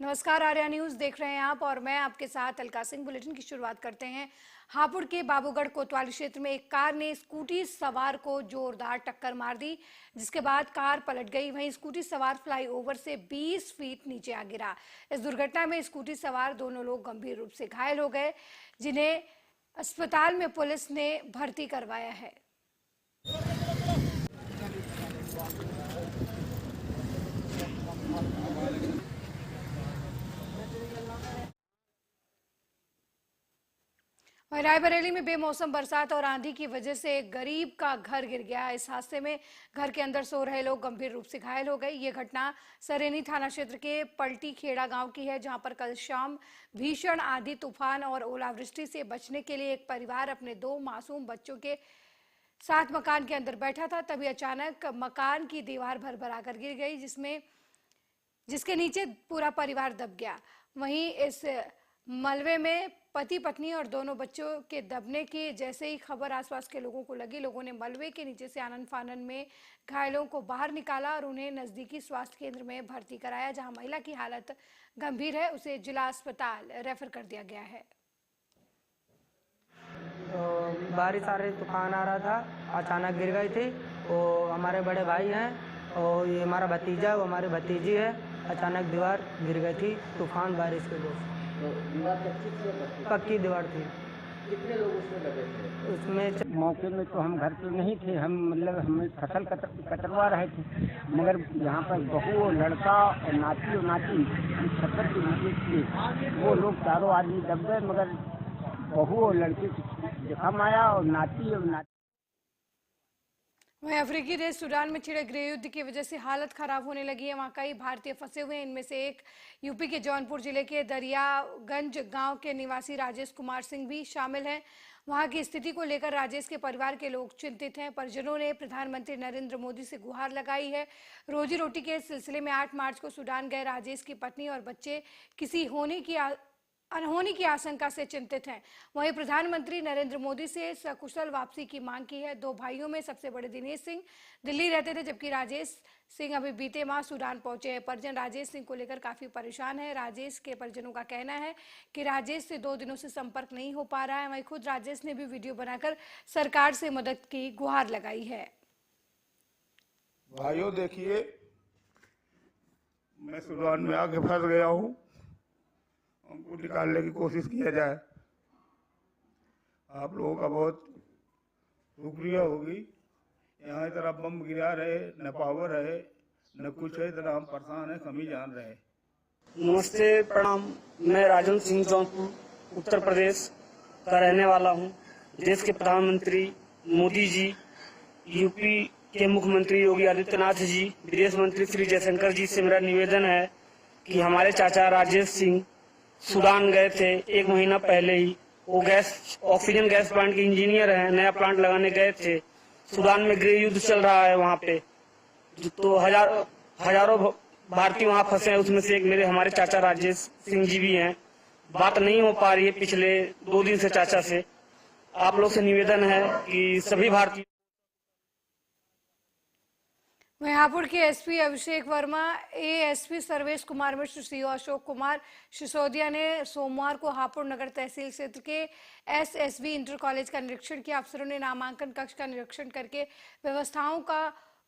नमस्कार, आर्या न्यूज देख रहे हैं आप और मैं आपके साथ अलका सिंह। बुलेटिन की शुरुआत करते हैं। हापुड़ के बाबूगढ़ कोतवाली क्षेत्र में एक कार ने स्कूटी सवार को जोरदार टक्कर मार दी, जिसके बाद कार पलट गई। वहीं स्कूटी सवार फ्लाईओवर से 20 फीट नीचे आ गिरा। इस दुर्घटना में स्कूटी सवार दोनों लोग गंभीर रूप से घायल हो गए, जिन्हें अस्पताल में पुलिस ने भर्ती करवाया है। रायबरेली में बेमौसम बरसात और आंधी की वजह से एक गरीब का घर गिर गया। इस हादसे में घर के अंदर सो रहे लोग गंभीर रूप से घायल हो गए। ये घटना सरेनी थाना क्षेत्र के पलटी खेड़ा गांव की है, जहां पर कल शाम भीषण आंधी, तूफान और ओलावृष्टि से बचने के लिए एक परिवार अपने 2 मासूम बच्चों के साथ मकान के अंदर बैठा था। तभी अचानक मकान की दीवार भरभरा कर गिर गई, जिसके नीचे पूरा परिवार दब गया। वहीं इस मलबे में पति पत्नी और दोनों बच्चों के दबने की जैसे ही खबर आसपास के लोगों को लगी, लोगों ने मलबे के नीचे से आनन फानन में घायलों को बाहर निकाला और उन्हें नजदीकी स्वास्थ्य केंद्र में भर्ती कराया, जहां महिला की हालत गंभीर है। उसे जिला अस्पताल रेफर कर दिया गया है। तो बारिश आ रही, तूफान आ रहा था, अचानक गिर गई थी। वो हमारे बड़े भाई हैं और ये हमारा भतीजा, वो हमारी भतीजी है। अचानक दीवार गिर गई थी तूफान बारिश की वजह से। तो दीवार कच्ची थी या पक्की? पक्की दीवार थी। कितने लोग उसमें लगे थे? उसमें मौके में तो हम घर पे नहीं थे, हम मतलब हमें फसल कटरवा रहे थे, मगर यहाँ पर बहू और लड़का और नाती इस छप्पर के नीचे थे। वो लोग चारों आदमी दब गए, मगर बहू और लड़के जख्म आया और नाती वहीं अफ्रीकी देश सूडान में छिड़े गृह युद्ध की वजह से हालत खराब होने लगी है। वहां कई भारतीय फंसे हुए हैं। इनमें से एक यूपी के जौनपुर जिले के दरियागंज गांव के निवासी राजेश कुमार सिंह भी शामिल हैं। वहां की स्थिति को लेकर राजेश के परिवार के लोग चिंतित हैं। परिजनों ने प्रधानमंत्री नरेंद्र मोदी से गुहार लगाई है। रोजी रोटी के सिलसिले में 8 मार्च को सूडान गए राजेश की पत्नी और बच्चे किसी अनहोनी की आशंका से चिंतित हैं। वहीं प्रधानमंत्री नरेंद्र मोदी से सकुशल वापसी की मांग की है। 2 भाइयों में सबसे बड़े दिनेश सिंह दिल्ली रहते थे, जबकि राजेश सिंह अभी बीते माह सूडान पहुंचे हैं। परिजन राजेश सिंह को लेकर काफी परेशान है। राजेश के परिजनों का कहना है कि राजेश से 2 दिनों से संपर्क नहीं हो पा रहा है। वहीं खुद राजेश ने भी वीडियो बनाकर सरकार से मदद की गुहार लगाई है। भाइयों देखिए, मैं सूडान में आके फंस गया हूँ, हमको निकालने की कोशिश किया जाए। आप लोगों का बहुत शुक्रिया होगी। यहाँ इतना बम गिरा रहे, न पावर है न कुछ है, इतना हम परेशान है, कमी जान रहे। नमस्ते, प्रणाम। मैं राजन सिंह जौनपुर उत्तर प्रदेश का रहने वाला हूँ। देश के प्रधानमंत्री मोदी जी, यूपी के मुख्यमंत्री योगी आदित्यनाथ जी, विदेश मंत्री श्री जयशंकर जी से मेरा निवेदन है कि हमारे चाचा राजेश सिंह सूडान गए थे 1 महीना पहले ही। वो ऑक्सीजन गैस प्लांट के इंजीनियर हैं, नया प्लांट लगाने गए थे। सूडान में गृह युद्ध चल रहा है वहाँ पे, तो हजारों भारतीय वहाँ फंसे हैं। उसमें से एक हमारे चाचा राजेश सिंह जी भी हैं। बात नहीं हो पा रही है पिछले 2 दिन से चाचा से। आप लोग से निवेदन है कि सभी भारतीय। वहीं हापुड़ के एसपी अभिषेक वर्मा, एएसपी सर्वेश कुमार मिश्र, सीओ अशोक कुमार सिसोदिया ने सोमवार को हापुड़ नगर तहसील क्षेत्र के एसएसवी इंटर कॉलेज का निरीक्षण किया। अफसरों ने नामांकन कक्ष का निरीक्षण करके व्यवस्थाओं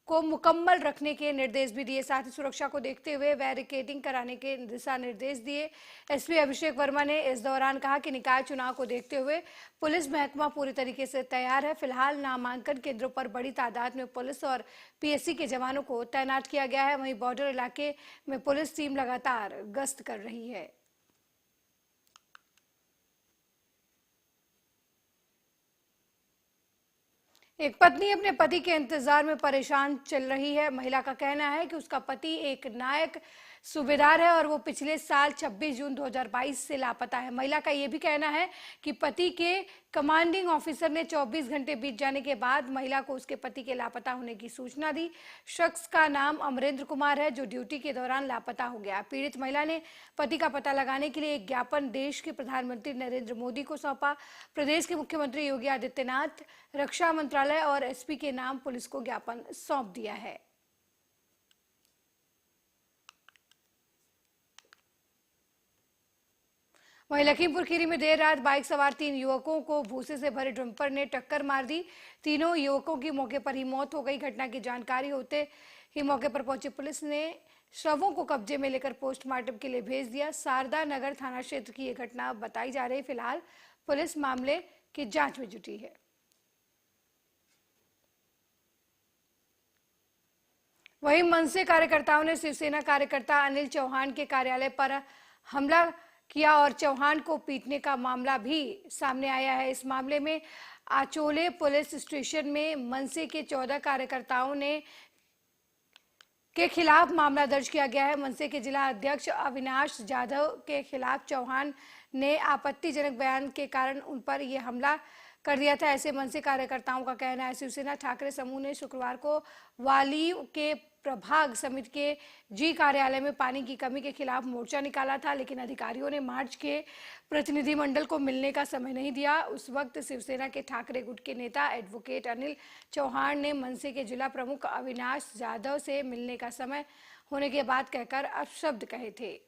को मुकम्मल रखने के निर्देश भी दिए। साथ ही सुरक्षा को देखते हुए बैरिकेडिंग कराने के दिशा निर्देश दिए। एसपी अभिषेक वर्मा ने इस दौरान कहा कि निकाय चुनाव को देखते हुए पुलिस महकमा पूरी तरीके से तैयार है। फिलहाल नामांकन केंद्रों पर बड़ी तादाद में पुलिस और पीएससी के जवानों को तैनात किया गया है। वहीं बॉर्डर इलाके में पुलिस टीम लगातार गश्त कर रही है। एक पत्नी अपने पति के इंतजार में परेशान चल रही है। महिला का कहना है कि उसका पति एक नायक सूबेदार है और वो पिछले साल 26 जून 2022 से लापता है। महिला का ये भी कहना है कि पति के कमांडिंग ऑफिसर ने 24 घंटे बीत जाने के बाद महिला को उसके पति के लापता होने की सूचना दी। शख्स का नाम अमरेंद्र कुमार है, जो ड्यूटी के दौरान लापता हो गया। पीड़ित महिला ने पति का पता लगाने के लिए एक ज्ञापन देश के प्रधानमंत्री नरेंद्र मोदी को सौंपा। प्रदेश के मुख्यमंत्री योगी आदित्यनाथ, रक्षा मंत्रालय और एसपी के नाम पुलिस को ज्ञापन सौंप दिया है। वहीं लखीमपुर खीरी में देर रात बाइक सवार 3 युवकों को भूसे से भरे डंपर ने टक्कर मार दी। तीनों युवकों की मौके पर ही मौत हो गई। घटना की जानकारी होते ही मौके पर पहुंची पुलिस ने शवों को कब्जे में लेकर पोस्टमार्टम के लिए भेज दिया। शारदा नगर थाना क्षेत्र की यह घटना बताई जा रही। फिलहाल पुलिस मामले की जांच में जुटी है। वहीं मनसे कार्यकर्ताओं ने शिवसेना कार्यकर्ता अनिल चौहान के कार्यालय पर हमला किया और चौहान को पीटने का मामला भी सामने आया है। इस मामले में आचोले पुलिस स्टेशन में मनसे के 14 कार्यकर्ताओं के खिलाफ मामला दर्ज किया गया है। मनसे के जिला अध्यक्ष अविनाश जाधव के खिलाफ चौहान ने आपत्तिजनक बयान के कारण उन पर यह हमला कर दिया था, ऐसे मनसे कार्यकर्ताओं का कहना है। शिवसेना ठाकरे समूह ने शुक्रवार को वाली के प्रभाग समिति के जी कार्यालय में पानी की कमी के खिलाफ मोर्चा निकाला था, लेकिन अधिकारियों ने मार्च के प्रतिनिधिमंडल को मिलने का समय नहीं दिया। उस वक्त शिवसेना के ठाकरे गुट के नेता एडवोकेट अनिल चौहान ने मनसे के जिला प्रमुख अविनाश जाधव से मिलने का समय होने के बाद कहकर अपशब्द कहे थे।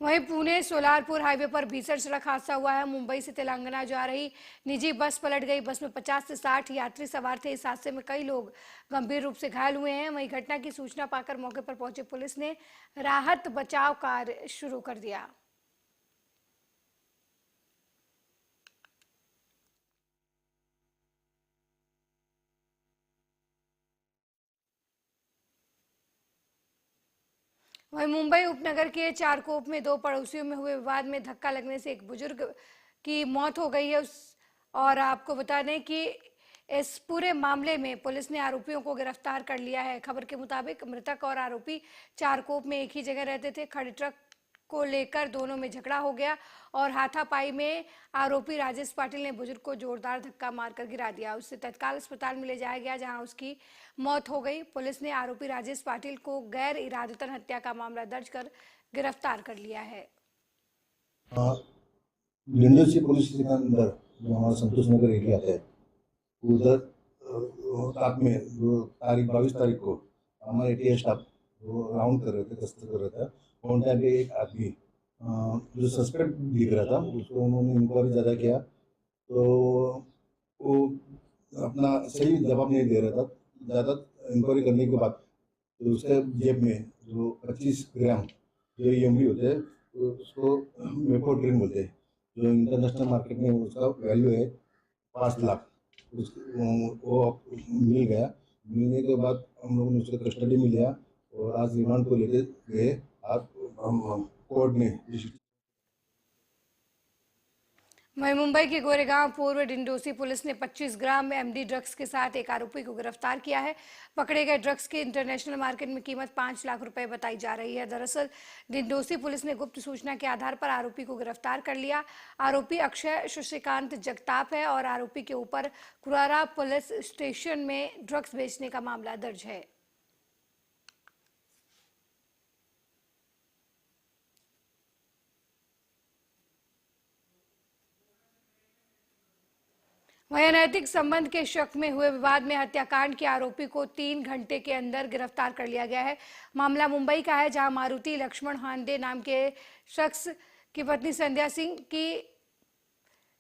वहीं पुणे सोलारपुर हाईवे पर भीषण सड़क हादसा हुआ है। मुंबई से तेलंगाना जा रही निजी बस पलट गई। बस में 50 से 60 यात्री सवार थे। इस हादसे में कई लोग गंभीर रूप से घायल हुए हैं। वहीं घटना की सूचना पाकर मौके पर पहुंची पुलिस ने राहत बचाव कार्य शुरू कर दिया। वहीं मुंबई उपनगर के चारकोप में 2 पड़ोसियों में हुए विवाद में धक्का लगने से एक बुजुर्ग की मौत हो गई है। और आपको बता दें कि इस पूरे मामले में पुलिस ने आरोपियों को गिरफ्तार कर लिया है। खबर के मुताबिक मृतक और आरोपी चारकोप में एक ही जगह रहते थे। खड़े ट्रक को लेकर दोनों में झगड़ा हो गया और हाथापाई में आरोपी राजेश पाटिल ने बुजुर्ग को जोरदार धक्का मारकर गिरा दिया। उससे तत्काल अस्पताल में ले जाया गया, जहां उसकी मौत हो गई। पुलिस ने आरोपी राजेश पाटिल को गैर इरादतन हत्या का मामला दर्ज कर गिरफ्तार कर लिया है। लिंडोसी पुलिस स्टेशन के अंदर जो हमारा संतोष नगर एरिया है, उधर रात में तारीख 22 तारीख को हमारे टीएस स्टाफ राउंड कर रहे थे, गश्त कर रहे थे। उन टाइम पे एक आदमी जो सस्पेक्ट दिख रहा था, उसको उन्होंने इंक्वायरी ज़्यादा किया तो वो अपना सही जवाब नहीं दे रहा था। ज़्यादा इंक्वायरी करने के बाद तो उसके जेब में जो 25 ग्राम जो EMD होते हैं, तो उसको मेफोड्रिन बोलते हैं, जो इंटरनेशनल मार्केट में उसका वैल्यू है 5 लाख। वो मिल गया। मिलने के बाद हम लोगों ने उसको कस्टडी में लिया और आज रिमांड को लेके गए। आज कोर्ट ने वहीं मुंबई के गोरेगांव पूर्व डिंडोसी पुलिस ने 25 ग्राम MD ड्रग्स के साथ एक आरोपी को गिरफ्तार किया है। पकड़े गए ड्रग्स की इंटरनेशनल मार्केट में कीमत 5 लाख रुपए बताई जा रही है। दरअसल डिंडोसी पुलिस ने गुप्त सूचना के आधार पर आरोपी को गिरफ्तार कर लिया। आरोपी अक्षय शशिकांत जगताप है और आरोपी के ऊपर कुरारा पुलिस स्टेशन में ड्रग्स बेचने का मामला दर्ज है। वहीं अनैतिक संबंध के शक में हुए विवाद में हत्याकांड के आरोपी को 3 घंटे के अंदर गिरफ्तार कर लिया गया है। मामला मुंबई का है, जहां मारुति लक्ष्मण हांडे नाम के शख्स की पत्नी संध्या सिंह की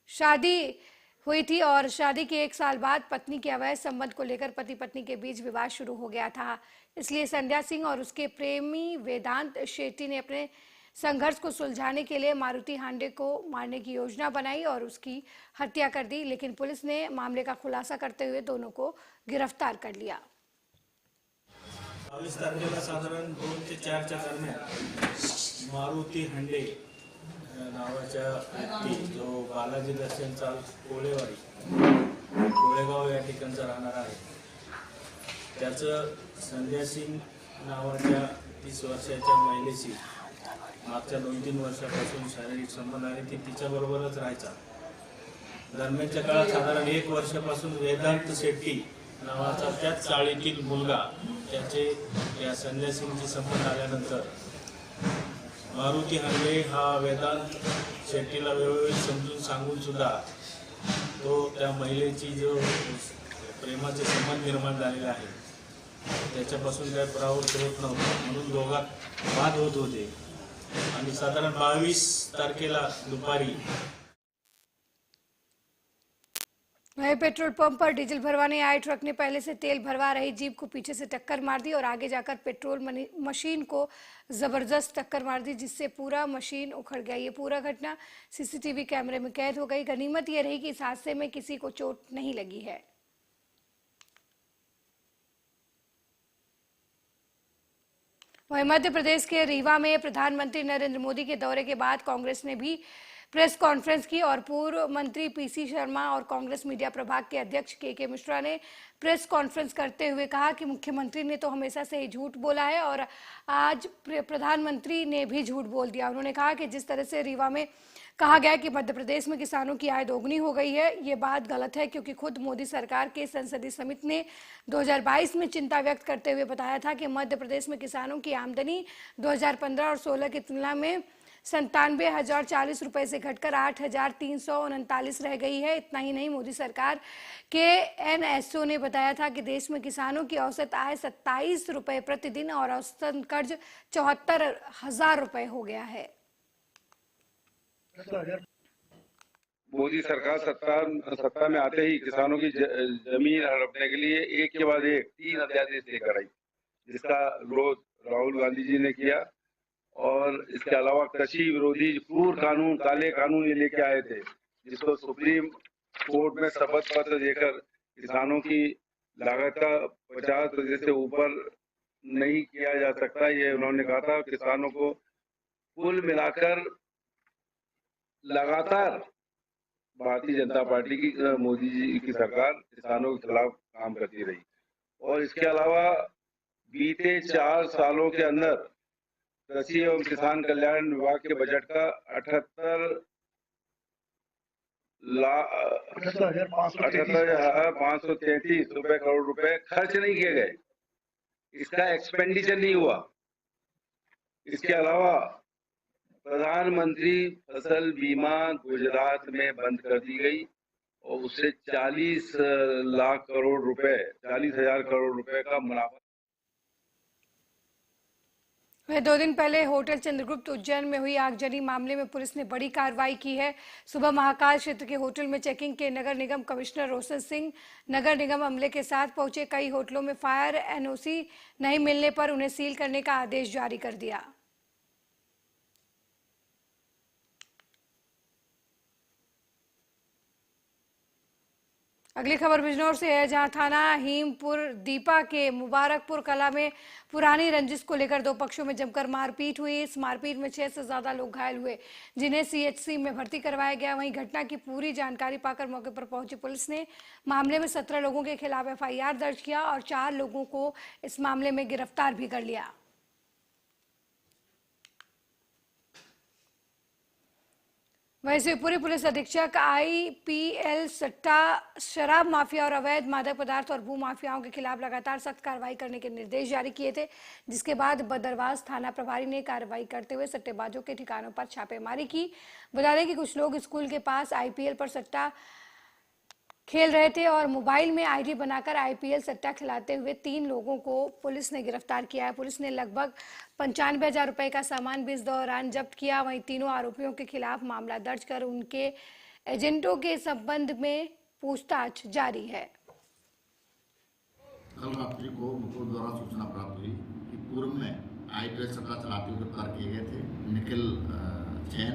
शादी हुई थी और शादी के 1 साल बाद पत्नी के अवैध संबंध को लेकर पति पत्नी के बीच विवाद शुरू हो गया था। इसलिए संध्या सिंह और उसके प्रेमी वेदांत शेट्टी ने अपने संघर्ष को सुलझाने के लिए मारुति हांडे को मारने की योजना बनाई और उसकी हत्या कर दी, लेकिन पुलिस ने मामले का खुलासा करते हुए दोनों को गिरफ्तार कर लिया। 22 तारखेला साधारण 2 ते 4च्या दरम्यान मारुती हांडे नावाच्या व्यक्ती, जो बालाजी दर्शनचा कोळेगाव या ठिकाणचा राहणार आहे, त्याचं संध्या सिंग नावाच्या 30 वर्षाच्या महिलेशी मागच्या 2-3 वर्षापासून शारीरिक संबंध आहे। ती तिच्याबरोबरच राहायचा। दरम्यानच्या काळात साधारण 1 वर्षापासून वेदांत शेट्टी नावाचा त्याच चाळीतील मुलगा, त्याचे या संजय सिंगशी संबंध आल्यानंतर मारुती हांडे हा वेदांत शेट्टीला वेळोवेळी समजून सांगून सुद्धा तो त्या महिलेची जो प्रेमाचे संबंध निर्माण झालेला आहे त्याच्यापासून काय परावृत्त होत नव्हतं, म्हणून दोघात वाद होत होते आणि साधारण 22 तारखेला दुपारी वहीं पेट्रोल पंप पर डीजल भरवाने आए ट्रक ने पहले से तेल भरवा रही जीप को पीछे से टक्कर मार दी और आगे जाकर पेट्रोल मशीन को जबरदस्त टक्कर मार दी, जिससे पूरा मशीन उखड़ गया। ये पूरा घटना सीसीटीवी कैमरे में कैद हो गई। गनीमत ये रही कि इस हादसे में किसी को चोट नहीं लगी है। वहीं मध्य प्रदेश के रीवा में प्रधानमंत्री नरेंद्र मोदी के दौरे के बाद कांग्रेस ने भी प्रेस कॉन्फ्रेंस की और पूर्व मंत्री पीसी शर्मा और कांग्रेस मीडिया प्रभाग के अध्यक्ष के मिश्रा ने प्रेस कॉन्फ्रेंस करते हुए कहा कि मुख्यमंत्री ने तो हमेशा से ही झूठ बोला है और आज प्रधानमंत्री ने भी झूठ बोल दिया। उन्होंने कहा कि जिस तरह से रीवा में कहा गया कि मध्य प्रदेश में किसानों की आय दोगुनी हो गई है, ये बात गलत है, क्योंकि खुद मोदी सरकार के संसदीय समिति ने 2022 में चिंता व्यक्त करते हुए बताया था कि मध्य प्रदेश में किसानों की आमदनी 2015 और 16 की तुलना में 97,040 रुपए से घटकर 8,339 रह गई है। इतना ही नहीं, मोदी सरकार के एनएसओ ने बताया था कि देश में किसानों की औसत आय 27 रुपए प्रतिदिन और औसतन कर्ज 74,000 रुपए हो गया है। मोदी सरकार सत्ता में आते ही किसानों की जमीन हड़पने के लिए एक के बाद एक 3 अध्यादेश लेकर आई, जिसका विरोध राहुल गांधी जी ने किया और इसके अलावा कृषि विरोधी क्रूर कानून, काले कानून ये लेके आए थे, जिसको सुप्रीम कोर्ट में शपथ पत्र देकर किसानों की लागत का 50% से ऊपर नहीं किया जा सकता, ये उन्होंने कहा था। किसानों को कुल मिलाकर लगातार भारतीय जनता पार्टी की मोदी जी की सरकार किसानों के खिलाफ काम करती रही और इसके अलावा बीते 4 सालों के अंदर कृषि एवं किसान कल्याण विभाग के बजट का 78,533 करोड़ रुपए खर्च नहीं किए गए, इसका एक्सपेंडिचर नहीं हुआ। इसके अलावा प्रधानमंत्री फसल बीमा गुजरात में बंद कर दी गई और उससे 40,00,000 करोड़ रुपए, 40,000 करोड़ रुपए का मुनाफा। वह 2 दिन पहले होटल चंद्रगुप्त उज्जैन में हुई आगजनी मामले में पुलिस ने बड़ी कार्रवाई की है। सुबह महाकाल क्षेत्र के होटल में चेकिंग के नगर निगम कमिश्नर रोशन सिंह नगर निगम अमले के साथ पहुंचे। कई होटलों में फायर एनओसी नहीं मिलने पर उन्हें सील करने का आदेश जारी कर दिया। अगली खबर बिजनौर से है, जहां थाना हीमपुर दीपा के मुबारकपुर कला में पुरानी रंजिश को लेकर 2 पक्षों में जमकर मारपीट हुई। इस मारपीट में 6 से ज्यादा लोग घायल हुए, जिन्हें सीएचसी में भर्ती करवाया गया। वहीं घटना की पूरी जानकारी पाकर मौके पर पहुंची पुलिस ने मामले में 17 लोगों के खिलाफ एफआईआर दर्ज किया और 4 लोगों को इस मामले में गिरफ्तार भी कर लिया। वहीं शिवपुरी पुलिस अधीक्षक आईपीएल सट्टा, शराब माफिया और अवैध मादक पदार्थ और भू माफियाओं के खिलाफ लगातार सख्त कार्रवाई करने के निर्देश जारी किए थे, जिसके बाद बदरवास थाना प्रभारी ने कार्रवाई करते हुए सट्टेबाजों के ठिकानों पर छापेमारी की। बता दें कि कुछ लोग स्कूल के पास आईपीएल पर सट्टा खेल रहे थे और मोबाइल में आईडी बनाकर आईपीएल सट्टा खिलाते हुए 3 लोगों को पुलिस ने गिरफ्तार किया है। पुलिस ने लगभग 95,000 रुपए का सामान भी इस दौरान जब्त किया। वहीं तीनों आरोपियों के खिलाफ मामला दर्ज कर उनके एजेंटों के संबंध में पूछताछ जारी है। कल रात्रि को मुकुल द्वारा सूचना प्राप्त हुई कि पूर्व में आईपीएल सट्टा चलाते हुए गिरफ्तार किए गए थे निखिल जैन,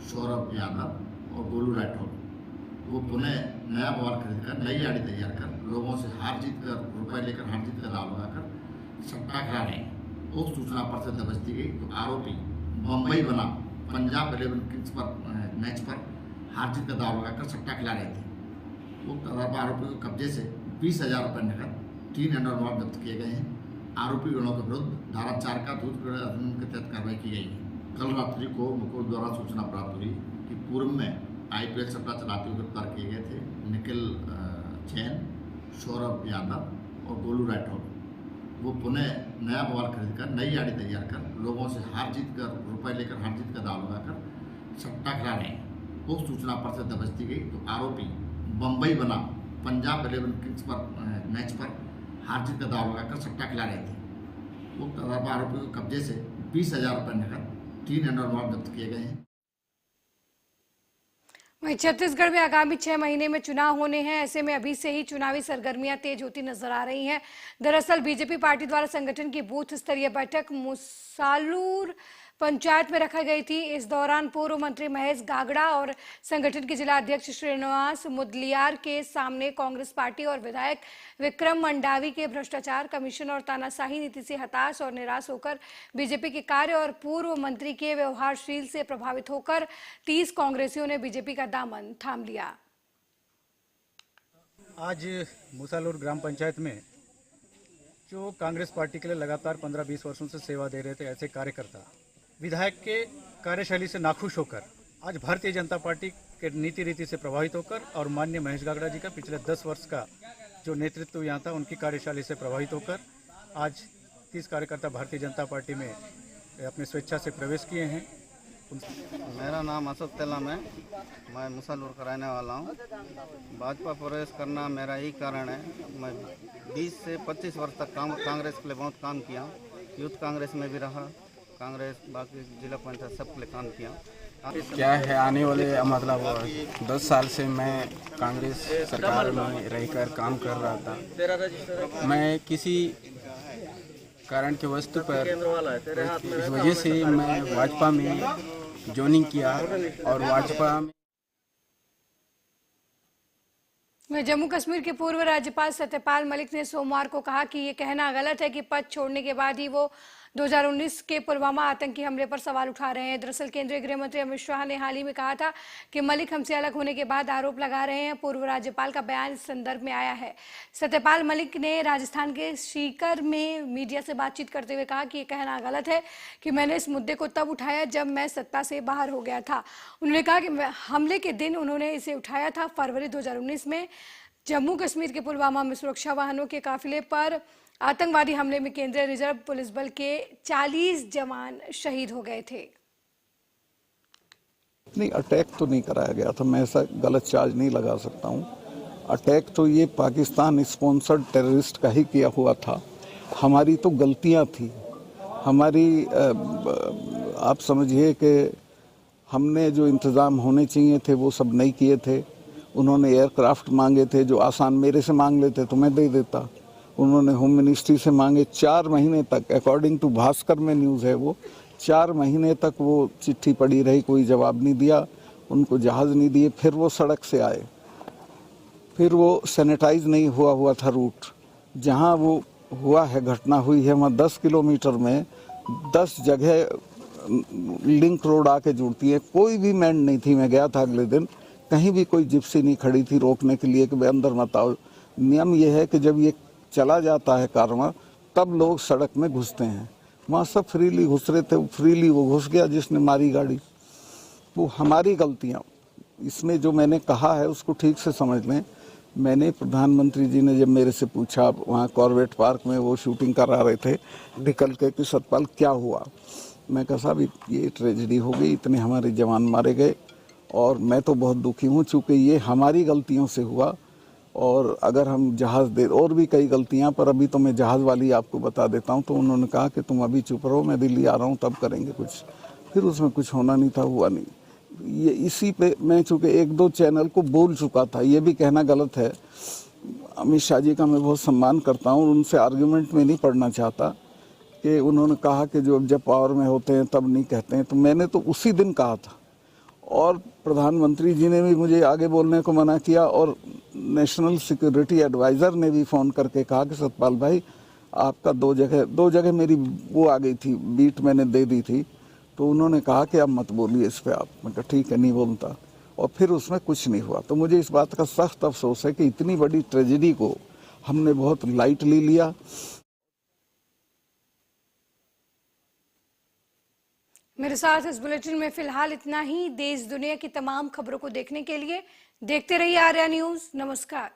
सौरभ यादव और गोलू राठौर। वो पुनः नया मोबाइल खरीदकर नई आईडी तैयार कर लोगों से हार जीत कर रुपए लेकर हार जीत का दाव लगाकर सट्टा करा रहे हैं। उस सूचना पर से दबिश दी गई तो आरोपी मुंबई बना पंजाब 11 किंग्स पर मैच पर हार जीत का दाव लगाकर सट्टा खिला रहे थे। उक्त आरोपी को कब्जे से 20,000 रुपये नकद, 3 हैंडल मोबाइल जब्त किए गए हैं। आरोपी गणों के विरुद्ध धारा 4 का दूध अधिनियम के तहत कार्रवाई की गई है। कल रात्रि को मुकुल द्वारा सूचना प्राप्त हुई कि पूर्व में आईपीएल सट्टा चलाते हुए गिरफ्तार किए गए थे निखिल जैन, सौरभ यादव और गोलू राठौर। वो पुनः नया मोबाइल खरीदकर नई आईडी तैयार कर लोगों से हार जीत कर रुपए लेकर हार जीत का दाव लगाकर सट्टा खिला रहे हैं। उस सूचना पर से दबिश दी गई तो आरोपी मुंबई बना पंजाब 11 किंग्स पर मैच पर हार जीत का दाव लगाकर सट्टा खिला रहे थे। उक्त आरोपियों के कब्जे से 20,000 रुपये नकद, 3 एंड्रॉयड जब्त किए गए हैं। वहीं छत्तीसगढ़ में आगामी 6 महीने में चुनाव होने हैं। ऐसे में अभी से ही चुनावी सरगर्मियां तेज होती नजर आ रही हैं। दरअसल बीजेपी पार्टी द्वारा संगठन की बूथ स्तरीय बैठक मुसालूर पंचायत में रखी गई थी। इस दौरान पूर्व मंत्री महेश गागड़ा और संगठन के जिला अध्यक्ष श्रीनिवास मुदलियार के सामने कांग्रेस पार्टी और विधायक विक्रम मंडावी के भ्रष्टाचार, कमीशन और तानाशाही नीति से हताश और निराश होकर बीजेपी के कार्य और पूर्व मंत्री के व्यवहारशील से प्रभावित होकर 30 कांग्रेसियों ने बीजेपी का दामन थाम लिया। आज मुसालूर ग्राम पंचायत में जो कांग्रेस पार्टी के लिए लगातार 15-20 वर्षों से सेवा दे रहे थे ऐसे कार्यकर्ता विधायक के कार्यशैली से नाखुश होकर आज भारतीय जनता पार्टी के नीति रीति से प्रभावित होकर और माननीय महेश गागड़ा जी का पिछले 10 वर्ष का जो नेतृत्व यहाँ था उनकी कार्यशैली से प्रभावित होकर आज 30 कार्यकर्ता भारतीय जनता पार्टी में अपनी स्वेच्छा से प्रवेश किए हैं। मेरा नाम अशोक तेलम है, मैं मुसालूर का रहने वाला हूँ। भाजपा प्रवेश करना मेरा यही कारण है। मैं 20 से 25 वर्ष तक कांग्रेस के लिए बहुत काम किया, यूथ कांग्रेस में भी रहा, कांग्रेस बाकी जिला पंचायत सब के लिए काम किया। क्या है आने वाले मतलब 10 साल से मैं कांग्रेस सरकार में रहकर काम कर रहा था। मैं किसी कारण के वस्तु पर इस वजह से मैं भाजपा में ज्वाइनिंग किया और भाजपा में जम्मू कश्मीर के पूर्व राज्यपाल सत्यपाल मलिक ने सोमवार को कहा कि ये कहना गलत है कि पद छोड़ने के बाद ही वो 2019 के पुलवामा आतंकी हमले पर सवाल उठा रहे हैं। दरअसल केंद्रीय गृह मंत्री अमित शाह ने हाल ही में कहा था कि मलिक हमसे अलग होने के बाद आरोप लगा रहे हैं। पूर्व राज्यपाल का बयान इस संदर्भ में आया है। सत्यपाल मलिक ने राजस्थान के सीकर में मीडिया से बातचीत करते हुए कहा कि ये कहना गलत है कि मैंने इस मुद्दे को तब उठाया जब मैं सत्ता से बाहर हो गया था। उन्होंने कहा कि हमले के दिन उन्होंने इसे उठाया था फरवरी 2019 में जम्मू कश्मीर के पुलवामा में सुरक्षा वाहनों के काफिले पर आतंकवादी हमले में केंद्रीय रिजर्व पुलिस बल के 40 जवान शहीद हो गए थे। नहीं, अटैक तो नहीं कराया गया था, मैं ऐसा गलत चार्ज नहीं लगा सकता हूँ। अटैक तो ये पाकिस्तान स्पॉन्सर्ड टेररिस्ट का ही किया हुआ था। हमारी तो गलतियाँ थी, हमारी आप समझिए कि हमने जो इंतज़ाम होने चाहिए थे वो सब नहीं किए थे। उन्होंने एयरक्राफ्ट मांगे थे जो आसान मेरे से मांग लेते तो मैं दे देता। उन्होंने होम मिनिस्ट्री से मांगे, 4 महीने तक, अकॉर्डिंग टू भास्कर में न्यूज़ है, वो 4 महीने तक वो चिट्ठी पड़ी रही, कोई जवाब नहीं दिया, उनको जहाज़ नहीं दिए। फिर वो सड़क से आए, फिर वो सैनिटाइज नहीं हुआ था रूट। जहाँ वो हुआ है, घटना हुई है, वहाँ 10 किलोमीटर में 10 जगह लिंक रोड आके जुड़ती है। कोई भी मैन नहीं थी, मैं गया था अगले दिन, कहीं भी कोई जिप्सी नहीं खड़ी थी रोकने के लिए कि भाई अंदर मत आओ। नियम ये है कि जब ये चला जाता है कारवां तब लोग सड़क में घुसते हैं। वहाँ सब फ्रीली घुस रहे थे, फ्रीली वो घुस गया जिसने मारी गाड़ी। वो हमारी गलतियाँ, इसमें जो मैंने कहा है उसको ठीक से समझ लें। मैंने प्रधानमंत्री जी ने जब मेरे से पूछा, वहाँ कॉर्बेट पार्क में वो शूटिंग करा रहे थे निकल के कि सतपाल क्या हुआ, मैं कहा साहब ये ट्रेजेडी हो गई, इतने हमारे जवान मारे गए और मैं तो बहुत दुखी हूँ चूँकि ये हमारी गलतियों से हुआ। और अगर हम जहाज़ दे, और भी कई गलतियां, पर अभी तो मैं जहाज़ वाली आपको बता देता हूं। तो उन्होंने कहा कि तुम अभी चुप रहो, मैं दिल्ली आ रहा हूं तब करेंगे कुछ। फिर उसमें कुछ होना नहीं था, हुआ नहीं। ये इसी पे मैं चूँकि 1-2 चैनल को बोल चुका था, ये भी कहना गलत है। अमित शाह जी का मैं बहुत सम्मान करता हूँ, उनसे आर्ग्यूमेंट में नहीं पढ़ना चाहता कि उन्होंने कहा कि जो जब पावर में होते हैं तब नहीं कहते हैं। तो मैंने तो उसी दिन कहा था और प्रधानमंत्री जी ने भी मुझे आगे बोलने को मना किया और नेशनल सिक्योरिटी एडवाइज़र ने भी फ़ोन करके कहा कि सतपाल भाई आपका 2 जगह मेरी वो आ गई थी, बीट मैंने दे दी थी, तो उन्होंने कहा कि अब मत बोलिए इस पर आप। मैं कहा ठीक है, नहीं बोलता। और फिर उसमें कुछ नहीं हुआ। तो मुझे इस बात का सख्त अफसोस है कि इतनी बड़ी ट्रेजेडी को हमने बहुत लाइटली लिया। मेरे साथ इस बुलेटिन में फिलहाल इतना ही। देश दुनिया की तमाम खबरों को देखने के लिए देखते रहिए आर्या न्यूज़। नमस्कार।